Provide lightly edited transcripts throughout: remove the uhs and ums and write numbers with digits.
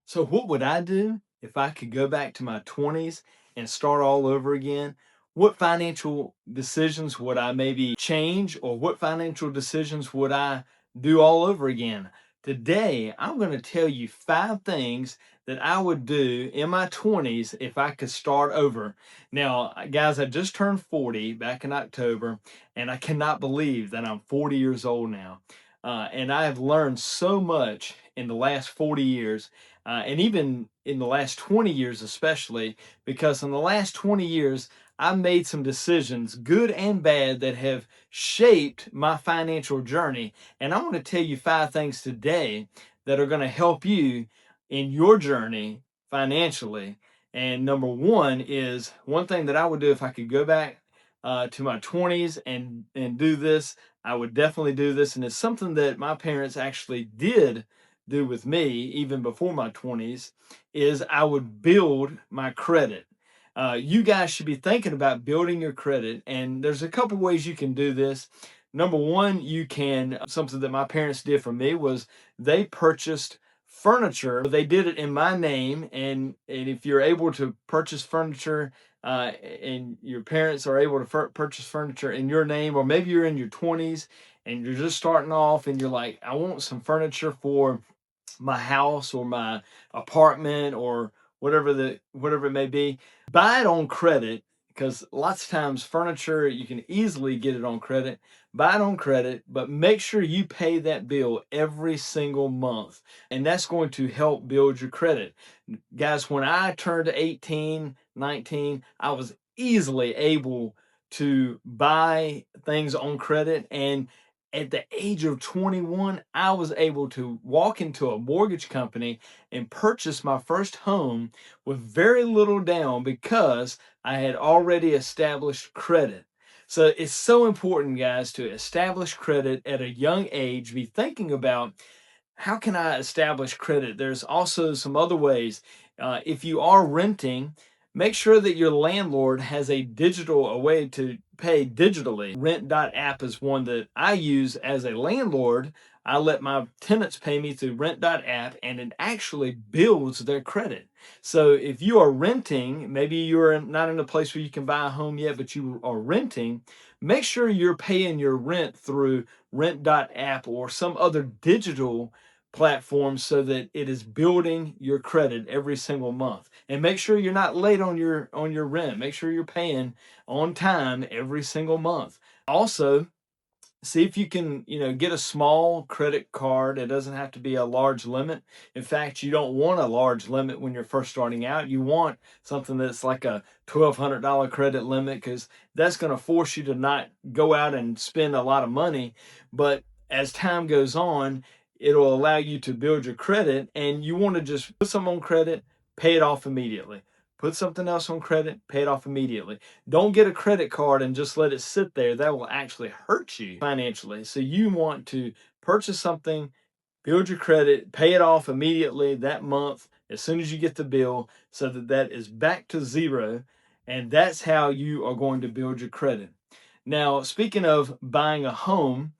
So what would I do if I could go back to my 20s and start all over again? What financial decisions would I maybe change, or what financial decisions would I do all over again? Today, I'm going to tell you 5 things that I would do in my 20s if I could start over. Now, guys, I just turned 40 back in October, and I cannot believe that I'm 40 years old now. And I have learned so much in the last 40 years, and even in the last 20 years, especially because in the last 20 years, I made some decisions, good and bad, that have shaped my financial journey. And I want to tell you 5 things today that are going to help you in your journey financially. And number one is one thing that I would do if I could go back to my 20s and do this. I would definitely do this, and it's something that my parents actually did do with me even before my 20s. Is I would build my credit. You guys should be thinking about building your credit, and there's a couple ways you can do this. Number one, you can, something that my parents did for me was they purchased furniture. They did it in my name, and if you're able to purchase furniture, and your parents are able to purchase furniture in your name, or maybe you're in your 20s and you're just starting off and you're like, I want some furniture for my house or my apartment or whatever it may be. Buy it on credit, because lots of times furniture you can easily get it on credit. Buy it on credit, but make sure you pay that bill every single month, and that's going to help build your credit. Guys, when I turned 18, 19, I was easily able to buy things on credit, and at the age of 21, I was able to walk into a mortgage company and purchase my first home with very little down because I had already established credit. So it's so important, guys, to establish credit at a young age. Be thinking about, how can I establish credit? There's also some other ways. If you are renting, make sure that your landlord has a way to pay digitally. Rent.app is one that I use as a landlord. I let my tenants pay me through Rent.app, and it actually builds their credit. So if you are renting, maybe you're not in a place where you can buy a home yet, but you are renting, make sure you're paying your rent through Rent.app or some other digital platform, so that it is building your credit every single month. And make sure you're not late on your rent. Make sure you're paying on time every single month. Also, see if you can, get a small credit card. It doesn't have to be a large limit. In fact, you don't want a large limit when you're first starting out. You want something that's like a $1,200 credit limit, because that's going to force you to not go out and spend a lot of money. But as time goes on, it'll allow you to build your credit, and you want to just put some on credit, pay it off immediately. Put something else on credit, pay it off immediately. Don't get a credit card and just let it sit there. That will actually hurt you financially. So you want to purchase something, build your credit, pay it off immediately that month as soon as you get the bill, so that that is back to zero. And that's how you are going to build your credit. Now, speaking of buying a home,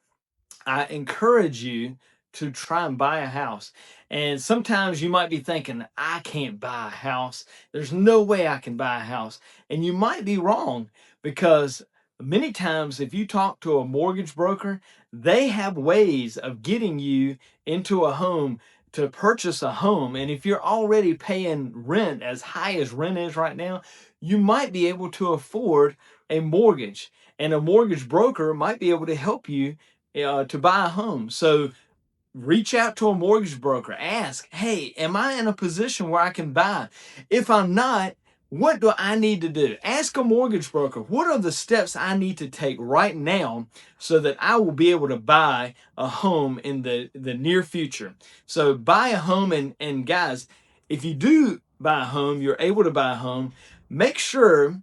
I encourage you to try and buy a house. And sometimes you might be thinking, I can't buy a house. There's no way I can buy a house. And you might be wrong, because many times if you talk to a mortgage broker, they have ways of getting you into a home, to purchase a home. And if you're already paying rent as high as rent is right now, you might be able to afford a mortgage. And a mortgage broker might be able to help you to buy a home. So reach out to a mortgage broker. Ask, hey, am I in a position where I can buy? If I'm not, what do I need to do? Ask a mortgage broker, what are the steps I need to take right now so that I will be able to buy a home in the near future? So buy a home, and guys, if you do buy a home, you're able to buy a home, make sure,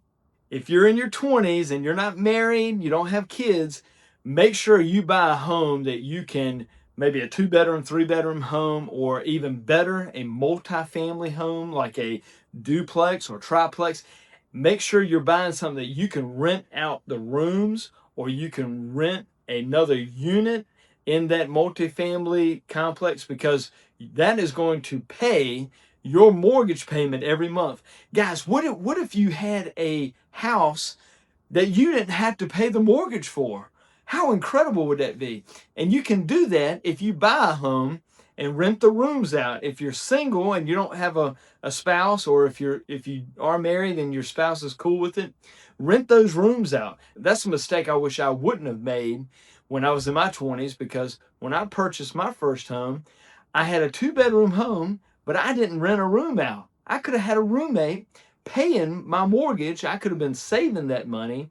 if you're in your 20s and you're not married, you don't have kids, make sure you buy a home that you can, maybe a 2-bedroom, 3-bedroom home, or even better, a multi-family home like a duplex or triplex. Make sure you're buying something that you can rent out the rooms, or you can rent another unit in that multifamily complex, because that is going to pay your mortgage payment every month. Guys, what if you had a house that you didn't have to pay the mortgage for? How incredible would that be? And you can do that if you buy a home and rent the rooms out. If you're single and you don't have a spouse, or if you are married and your spouse is cool with it, rent those rooms out. That's a mistake I wish I wouldn't have made when I was in my 20s, because when I purchased my first home, I had a 2-bedroom home, but I didn't rent a room out. I could have had a roommate paying my mortgage. I could have been saving that money,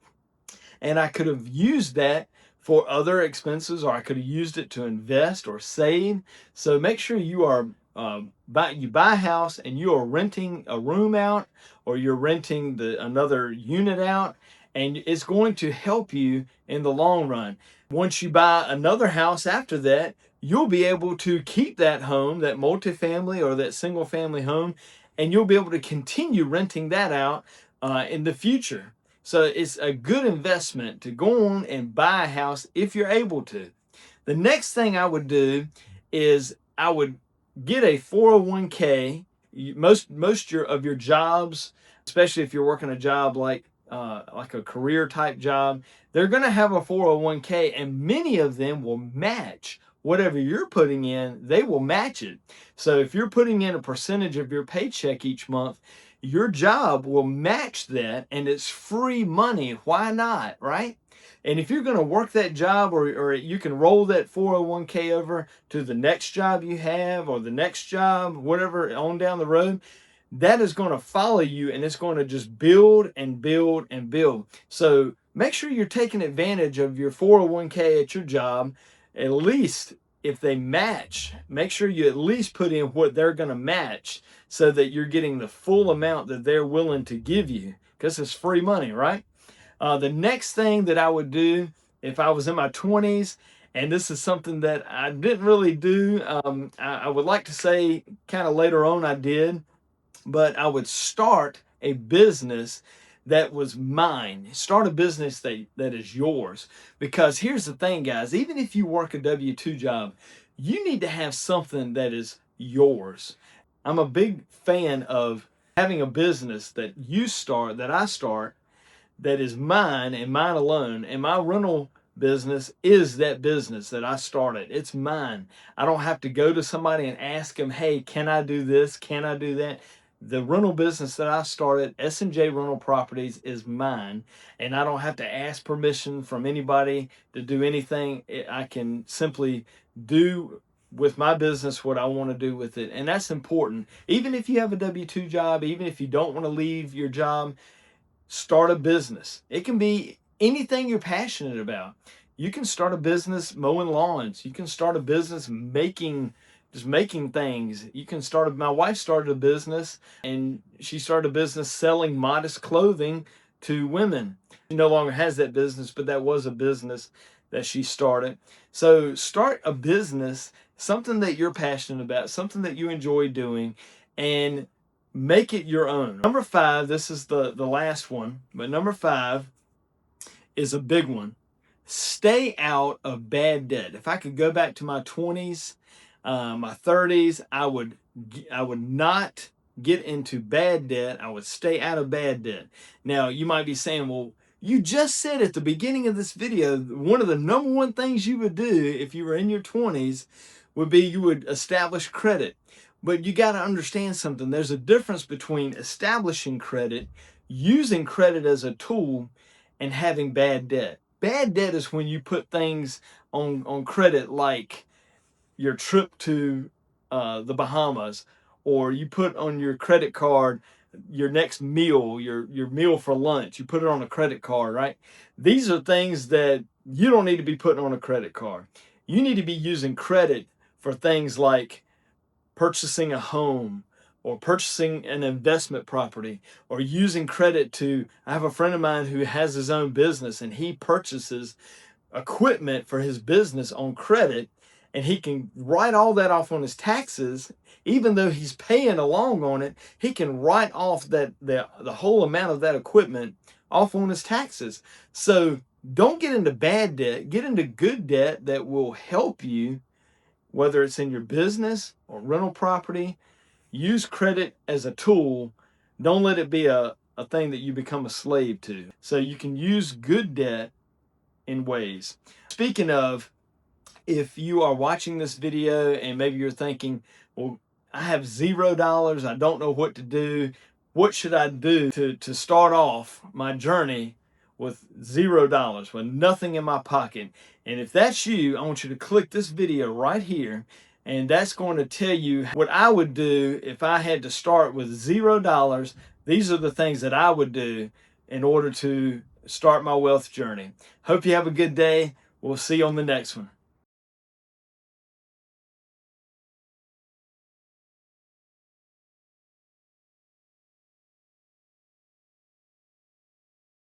and I could have used that for other expenses, or I could have used it to invest or save. So make sure you are you buy a house and you are renting a room out, or you're renting another unit out, and it's going to help you in the long run. Once you buy another house after that, you'll be able to keep that home, that multifamily or that single family home, and you'll be able to continue renting that out in the future. So it's a good investment to go on and buy a house if you're able to. The next thing I would do is I would get a 401k. Most of your jobs, especially if you're working a job like a career type job, they're going to have a 401k, and many of them will match whatever you're putting in. They will match it. So if you're putting in a percentage of your paycheck each month, your job will match that, and it's free money. Why not, right? And if you're going to work that job, or you can roll that 401k over to the next job you have, or the next job, whatever, on down the road, that is going to follow you, and it's going to just build and build and build. So make sure you're taking advantage of your 401k at your job. At least if they match, make sure you at least put in what they're going to match, so that you're getting the full amount that they're willing to give you, because it's free money, right? The next thing that I would do if I was in my 20s, and this is something that I didn't really do, I would like to say kind of later on I did, but I would start a business that was mine. Start a business that is yours. Because here's the thing, guys, even if you work a W-2 job, you need to have something that is yours. I'm a big fan of having a business that I start, that is mine and mine alone. And my rental business is that business that I started. It's mine. I don't have to go to somebody and ask them, hey, can I do this? Can I do that? The rental business that I started, S&J Rental Properties, is mine, and I don't have to ask permission from anybody to do anything. I can simply do with my business what I want to do with it, and that's important. Even if you have a W-2 job, even if you don't want to leave your job, start a business. It can be anything you're passionate about. You can start a business mowing lawns. You can start a business making things. You can my wife started a business, and she started a business selling modest clothing to women. She no longer has that business, but that was a business that she started. So start a business, something that you're passionate about, something that you enjoy doing, and make it your own. Number 5, this is the last one, but number 5 is a big one. Stay out of bad debt. If I could go back to my 20s, my 30s, I would not get into bad debt. I would stay out of bad debt. Now, you might be saying, well, you just said at the beginning of this video, one of the number one things you would do if you were in your 20s would be you would establish credit. But you got to understand something. There's a difference between establishing credit, using credit as a tool, and having bad debt. Bad debt is when you put things on credit, like your trip to the Bahamas, or you put on your credit card your next meal, your meal for lunch. You put it on a credit card, right? These are things that you don't need to be putting on a credit card. You need to be using credit for things like purchasing a home, or purchasing an investment property, or using credit to, I have a friend of mine who has his own business, and he purchases equipment for his business on credit, and he can write all that off on his taxes. Even though he's paying along on it, he can write off the whole amount of that equipment off on his taxes. So don't get into bad debt. Get into good debt that will help you, whether it's in your business or rental property. use credit as a tool. Don't let it be a thing that you become a slave to. So you can use good debt in ways. Speaking of, if you are watching this video and maybe you're thinking, well, I have $0, I don't know what to do. What should I do to start off my journey with $0, with nothing in my pocket? And if that's you, I want you to click this video right here, and that's going to tell you what I would do if I had to start with $0. These are the things that I would do in order to start my wealth journey. Hope you have a good day. We'll see you on the next one.